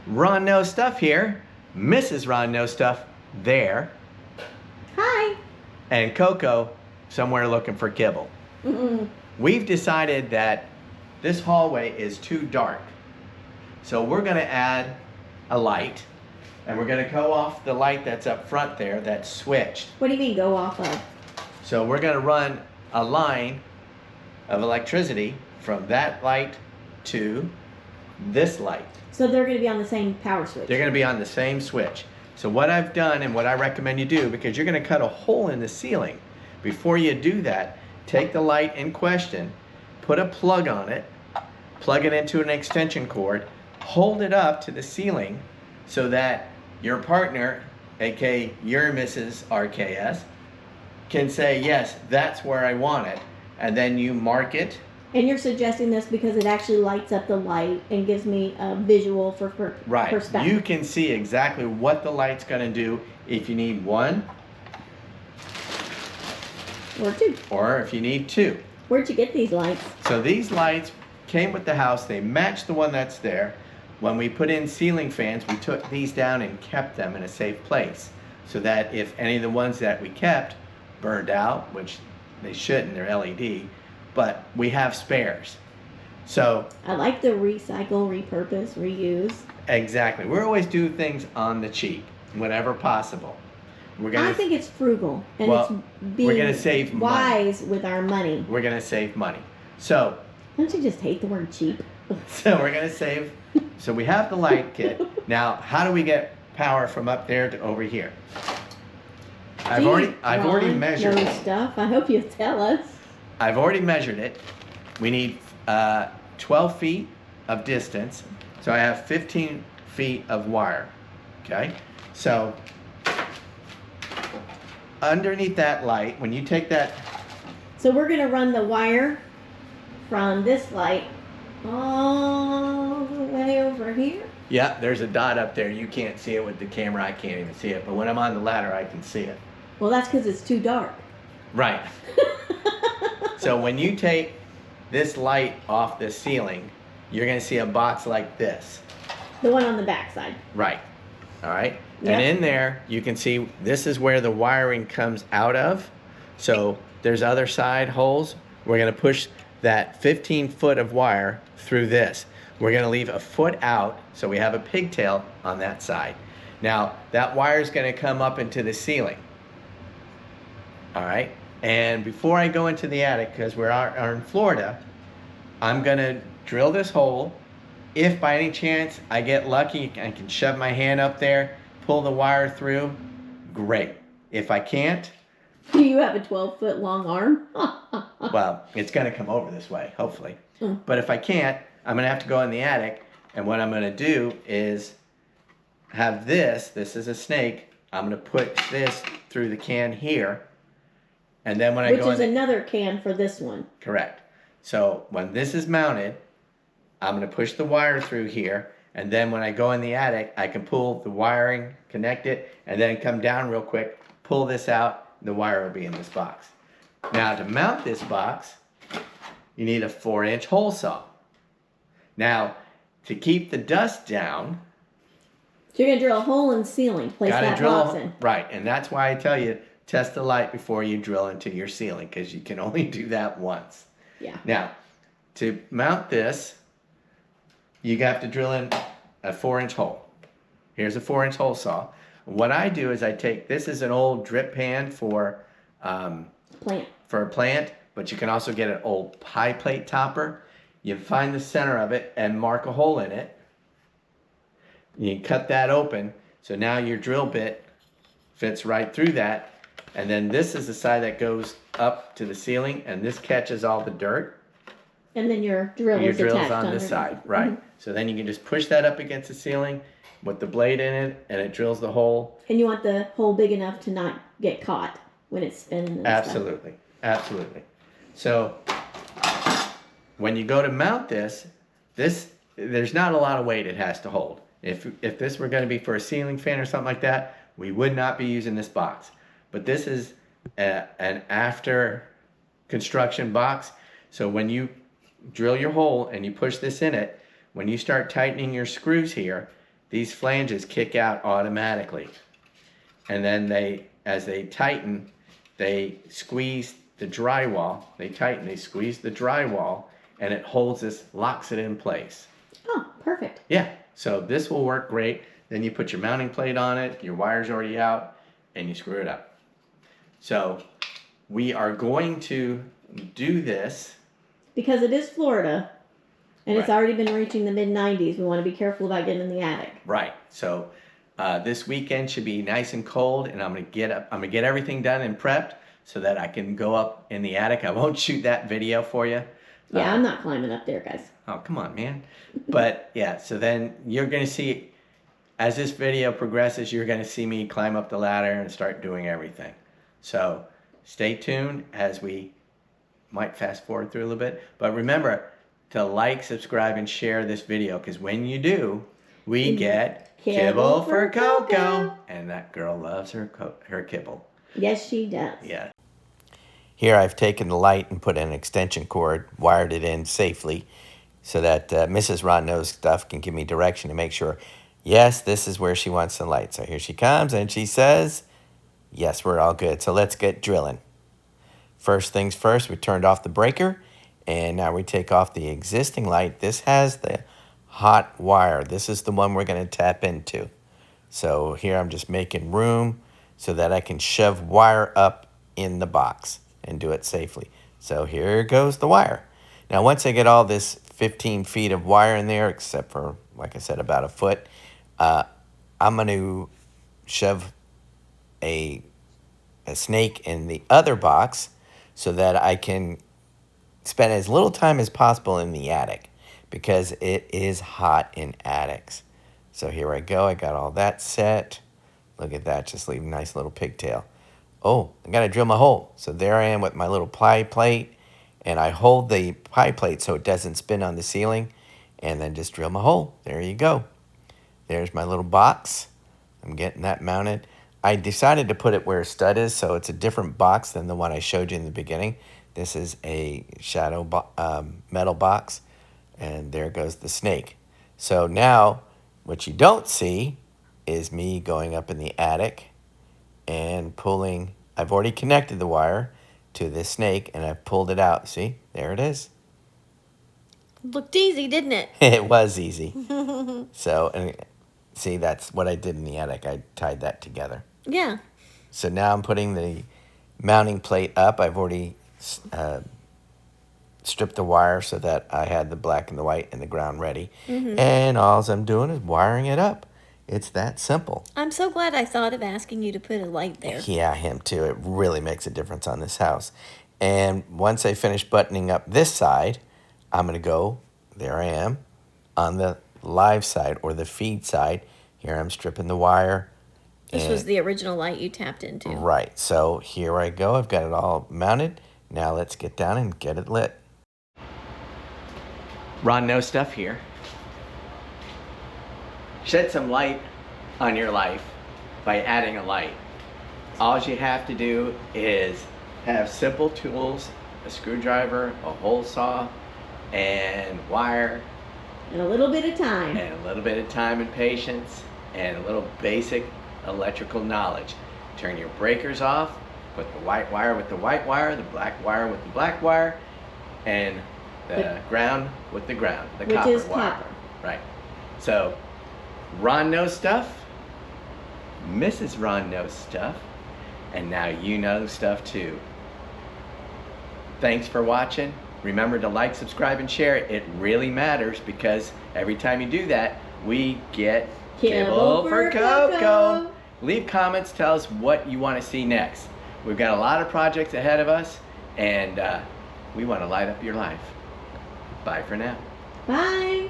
Ron Knows Stuff here, Mrs. Ron Knows Stuff there, Hi. and Coco somewhere looking for kibble. We've decided that this hallway is too dark. So we're gonna add a light, and we're gonna go off the light that's up front there that's switched. What do you mean go off of? So we're gonna run a line of electricity from that light to this light. So they're going to be on the same power switch. They're gonna be on the same switch. So what I've done and what I recommend you do, because you're gonna cut a hole in the ceiling, before you do that, take the light in question, put a plug on it, plug it into an extension cord, hold it up to the ceiling so that your partner, aka your Mrs. RKS, can say, yes, that's where I want it. And then you mark it. And you're suggesting this because it actually lights up the light and gives me a visual for perspective. Right. You can see exactly what the light's going to do if you need one. Or two. Or if you need two. Where'd you get these lights? So these lights came with the house. They match the one that's there. When we put in ceiling fans, we took these down and kept them in a safe place so that if any of the ones that we kept burned out, which they shouldn't, they're LED, but we have spares. So I like the recycle, repurpose, reuse. exactly. We're always do things on the cheap, whenever possible. I think it's frugal and it's being we're gonna save wise with our money. We're gonna save money. So don't you just hate the word cheap? So we're gonna save. So we have the light kit. Now, how do we get power from up there to over here? I've already measured it. Stuff. I hope you'll tell us. I've already measured it. We need 12 feet of distance. So I have 15 feet of wire. Okay. So underneath that light, when you take that. So we're gonna run the wire from this light all the way over here. Yeah, there's a dot up there. You can't see it with the camera. I can't even see it. But when I'm on the ladder, I can see it. Well, that's because it's too dark. Right. So when you take this light off the ceiling, you're going to see a box like this. The one on the back side. Right. All right. Yep. And in there, you can see this is where the wiring comes out of. So there's other side holes. We're going to push that 15 foot of wire through this. We're going to leave a foot out so we have a pigtail on that side. Now, that wire is going to come up into the ceiling. All right. And before I go into the attic, because we are in Florida, I'm going to drill this hole. If by any chance I get lucky, I can shove my hand up there, pull the wire through, great. If I can't, do you have a 12-foot long arm? well, it's going to come over this way, hopefully. But if I can't, I'm going to have to go in the attic. And what I'm going to do is have this is a snake. I'm going to put this through the can here. And then when I go in. Which is another can for this one. Correct. So when this is mounted, I'm going to push the wire through here. And then when I go in the attic, I can pull the wiring, connect it, and then come down real quick, pull this out. The wire will be in this box. Now to mount this box, you need a 4-inch hole saw. Now to keep the dust down. So you're going to drill a hole in the ceiling, place that box in. Right, and that's why I tell you, test the light before you drill into your ceiling, because you can only do that once. Yeah. Now, to mount this, you have to drill in a 4-inch hole. Here's a 4-inch hole saw. What I do is I take, this is an old drip pan for a plant, but you can also get an old pie plate topper. You find the center of it and mark a hole in it. You cut that open, so now your drill bit fits right through that. And then this is the side that goes up to the ceiling, and this catches all the dirt. And then your drill is on this side, right. So then you can just push that up against the ceiling with the blade in it, and it drills the hole. And you want the hole big enough to not get caught when it's spinning and Absolutely, absolutely. So when you go to mount this, there's not a lot of weight it has to hold. If this were going to be for a ceiling fan or something like that, we would not be using this box. But this is an after construction box. So when you drill your hole and you push this in it, when you start tightening your screws here, these flanges kick out automatically. And then as they tighten, they squeeze the drywall. They tighten, they squeeze the drywall, and it holds this, locks it in place. Oh, perfect. Yeah, so this will work great. Then you put your mounting plate on it, your wire's already out, and you screw it up. So we are going to do this. Because it is Florida, and it's Right. already been reaching the mid-90s. We want to be careful about getting in the attic. Right. So this weekend should be nice and cold, and I'm gonna get everything done and prepped so that I can go up in the attic. I won't shoot that video for you. Yeah, I'm not climbing up there, guys. Oh, come on, man. But yeah, so then you're gonna see, as this video progresses, you're gonna see me climb up the ladder and start doing everything. So stay tuned as we might fast forward through a little bit. But remember to like, subscribe, and share this video, because when you do, we get Kibble for Coco. And that girl loves her kibble. Yes, she does. Yeah. Here I've taken the light and put an extension cord, wired it in safely, so that Mrs. Ron Knows Stuff can give me direction to make sure, yes, this is where she wants the light. So here she comes, and she says, yes, we're all good. So let's get drilling. First things first, we turned off the breaker, and now we take off the existing light. This has the hot wire. This is the one we're going to tap into. So here I'm just making room so that I can shove wire up in the box and do it safely. So here goes the wire. Now once I get all this 15 feet of wire in there, except for, like I said, about a foot, I'm going to shove a snake in the other box so that I can spend as little time as possible in the attic, because it is hot in attics. So here I go. I got all that set. Look at that, just leave a nice little pigtail. Oh, I gotta drill my hole. So there I am with my little pie plate, and I hold the pie plate so it doesn't spin on the ceiling, and then just drill my hole. There you go. There's my little box. I'm getting that mounted. I decided to put it where a stud is, so it's a different box than the one I showed you in the beginning. This is a shadow metal box, and there goes the snake. So now, what you don't see is me going up in the attic and pulling. I've already connected the wire to this snake, and I've pulled it out. See, there it is. Looked easy, didn't it? It was easy. So, and see, that's what I did in the attic. I tied that together. Yeah. So now I'm putting the mounting plate up. I've already stripped the wire so that I had the black and the white and the ground ready. And all I'm doing is wiring it up. It's that simple. I'm so glad I thought of asking you to put a light there. Yeah, him too. It really makes a difference on this house. And once I finish buttoning up this side, I'm going to go, there I am, on the live side or the feed side. Here I'm stripping the wire. This was the original light you tapped into. Right. So here I go. I've got it all mounted. Now let's get down and get it lit. Ron Knows Stuff here. Shed some light on your life by adding a light. All you have to do is have simple tools, a screwdriver, a hole saw, and wire. And a little bit of time. And a little bit of time and patience, and a little basic electrical knowledge. Turn your breakers off, put the white wire with the white wire, the black wire with the black wire, and the ground with the ground, the which copper is wire. copper. Right. So, Ron knows stuff, Mrs. Ron knows stuff, and now you know stuff too. Thanks for watching. Remember to like, subscribe, and share. It really matters, because every time you do that, we get Kibble for Coco. Leave comments, tell us what you want to see next. We've got a lot of projects ahead of us, and we want to light up your life. Bye for now. Bye.